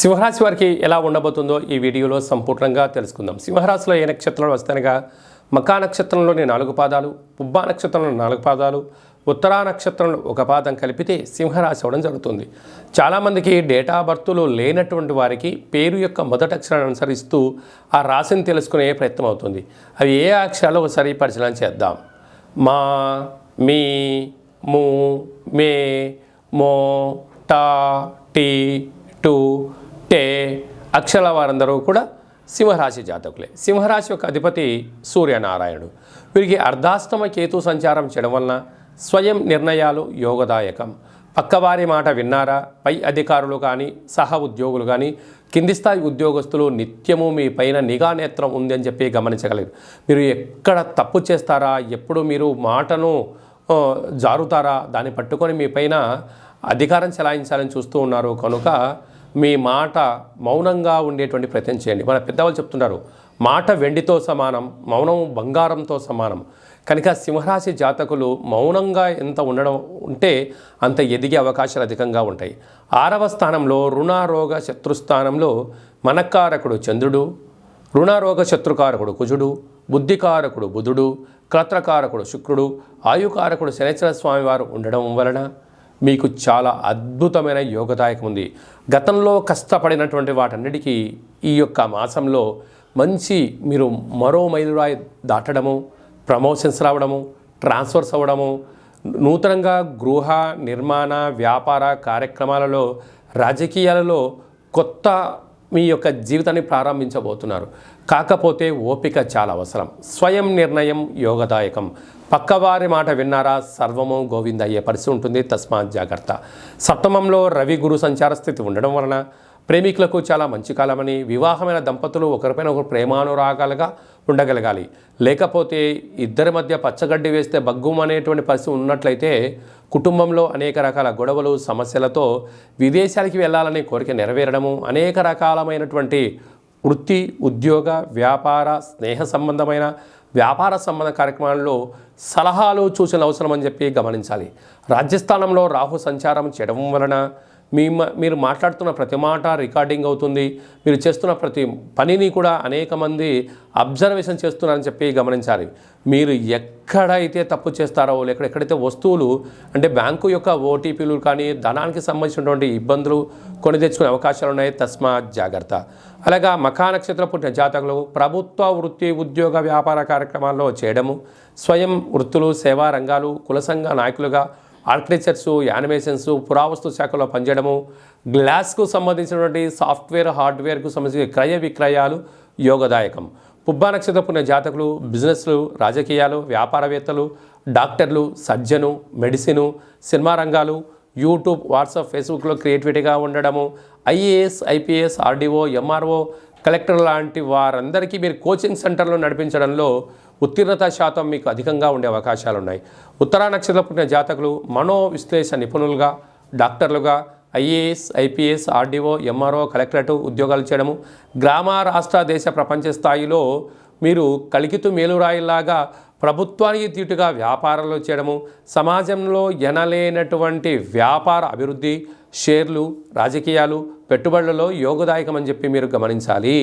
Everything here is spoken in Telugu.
సింహరాశి వారికి ఎలా ఉండబోతుందో ఈ వీడియోలో సంపూర్ణంగా తెలుసుకుందాం. సింహరాశిలో ఏ నక్షత్రాలు వస్తాయనగా మకా నక్షత్రంలోని 4 పాదాలు, పుబ్బా నక్షత్రంలో 4 పాదాలు, ఉత్తరా నక్షత్రంలో 1 పాదం కలిపితే సింహరాశి అవ్వడం జరుగుతుంది. చాలామందికి డేటా బర్త్లు లేనటువంటి వారికి పేరు యొక్క మొదటి అక్షరాన్ని అనుసరిస్తూ ఆ రాశిని తెలుసుకునే ప్రయత్నం అవుతుంది. అవి ఏ అక్షరాలు ఒకసారి పరిశీలన చేద్దాం. మా, మీ, ము, మే, మో, టా, టీ, టు, టే అక్షరాల వారందరూ కూడా సింహరాశి జాతకులే. సింహరాశి యొక్క అధిపతి సూర్యనారాయణుడు. వీరికి అర్ధాష్టమ కేతు సంచారం చేయడం వలన స్వయం నిర్ణయాలు యోగదాయకం. పక్కవారి మాట విన్నారా? పై అధికారులు కానీ, సహ ఉద్యోగులు కానీ, కింది స్థాయి ఉద్యోగస్తులు నిత్యము మీ పైన నిఘా నేత్రం ఉంది అని చెప్పి గమనించగలరు. మీరు ఎక్కడ తప్పు చేస్తారా, ఎప్పుడు మీరు మాటను జారుతారా, దాన్ని పట్టుకొని మీ పైన అధికారం చెలాయించాలని చూస్తూ ఉన్నారు. కనుక మీ మాట మౌనంగా ఉండేటువంటి ప్రయత్నం చేయండి. మన పెద్దవాళ్ళు చెప్తున్నారు, మాట వెండితో సమానం, మౌనం బంగారంతో సమానం. కనుక సింహరాశి జాతకులు మౌనంగా ఎంత ఉండడం ఉంటే అంత ఎదిగే అవకాశాలు అధికంగా ఉంటాయి. 6వ స్థానంలో రుణారోగ శత్రుస్థానంలో మనకారకుడు చంద్రుడు, రుణారోగ శత్రుకారకుడు కుజుడు, బుద్ధికారకుడు బుధుడు, క్లత్రకారకుడు శుక్రుడు, ఆయుకారకుడు శనేశ్వర స్వామి వారు ఉండడం వలన మీకు చాలా అద్భుతమైన యోగదాయకం ఉంది. గతంలో కష్టపడినటువంటి వాటన్నిటికీ ఈ యొక్క మాసంలో మంచి మీరు మరో మైలురాయి దాటడము, ప్రమోషన్స్ రావడము, ట్రాన్స్ఫర్స్ అవ్వడము, నూతనంగా గృహ నిర్మాణ వ్యాపార కార్యక్రమాలలో, రాజకీయాలలో కొత్త మీ యొక్క జీవితాన్ని ప్రారంభించబోతున్నారు. కాకపోతే ఓపిక చాలా అవసరం. స్వయం నిర్ణయం యోగదాయకం. పక్కవారి మాట విన్నారా, సర్వము గోవింద అయ్యే పరిస్థితి ఉంటుంది. తస్మాత్ జాగ్రత్త. సప్తమంలో రవి గురు సంచార స్థితి ఉండడం వలన ప్రేమికులకు చాలా మంచి కాలమని, వివాహమైన దంపతులు ఒకరిపైన ఒకరు ప్రేమానురాగాలుగా ఉండగలగాలి. లేకపోతే ఇద్దరి మధ్య పచ్చగడ్డి వేస్తే బగ్గుమనేటువంటి పరిస్థితి ఉన్నట్లయితే కుటుంబంలో అనేక రకాల గొడవలు సమస్యలతో విదేశాలకి వెళ్ళాలనే కోరిక నెరవేరడము, అనేక రకాలమైనటువంటి వృత్తి ఉద్యోగ వ్యాపార స్నేహ సంబంధమైన వ్యాపార సంబంధ కార్యక్రమాల్లో సలహాలు సూచనలు అవసరం అని చెప్పి గమనించాలి. రాజ్యస్థానంలో రాహు సంచారం చేయడం వలన మీరు మాట్లాడుతున్న ప్రతి మాట రికార్డింగ్ అవుతుంది. మీరు చేస్తున్న ప్రతి పనిని కూడా అనేక మంది అబ్జర్వేషన్ చేస్తున్నారని చెప్పి గమనించాలి. మీరు ఎక్కడైతే తప్పు చేస్తారో, లేక ఎక్కడైతే వస్తువులు అంటే బ్యాంకు యొక్క ఓటీపీలు కానీ ధనానికి సంబంధించినటువంటి ఇబ్బందులు కొని తెచ్చుకునే అవకాశాలు ఉన్నాయి. తస్మాత్ జాగ్రత్త. అలాగా మఖా నక్షత్ర పుట్టిన జాతకులు ప్రభుత్వ వృత్తి ఉద్యోగ వ్యాపార కార్యక్రమాల్లో చేయడము, స్వయం వృత్తులు సేవా రంగాలు కుల సంఘ నాయకులుగా ఆర్కిటెక్చర్స్ యానిమేషన్స్ పురావస్తు శాఖలో పనిచేయడము, గ్లాస్కు సంబంధించినటువంటి సాఫ్ట్వేర్ హార్డ్వేర్కు సంబంధించిన క్రయ విక్రయాలు యోగదాయకం. పుబ్బా నక్షత్ర పుణ్య జాతకులు బిజినెస్లు రాజకీయాలు వ్యాపారవేత్తలు డాక్టర్లు సర్జను మెడిసిను సినిమా రంగాలు యూట్యూబ్ వాట్సాప్ ఫేస్బుక్లో క్రియేటివిటీగా ఉండడము, IAS IPS RDO MRO collector లాంటి వారందరికీ మీరు కోచింగ్ సెంటర్లో నడిపించడంలో ఉత్తీర్ణత శాతం మీకు అధికంగా ఉండే అవకాశాలు ఉన్నాయి. ఉత్తరా నక్షత్ర పుట్టిన జాతకులు మనో విశ్లేషణ నిపుణులుగా డాక్టర్లుగా IAS IPS RDO MRO collectorate ఉద్యోగాలు చేయడము, గ్రామ రాష్ట్ర దేశ ప్రపంచ స్థాయిలో మీరు కలికితు మేలురాయిలాగా ప్రభుత్వానికి తీటుగా వ్యాపారాలు చేయడము, సమాజంలో ఎనలేనటువంటి వ్యాపార అభివృద్ధి షేర్లు రాజకీయాలు పెట్టుబడులలో యోగదాయకం అని చెప్పి మీరు గమనించాలి.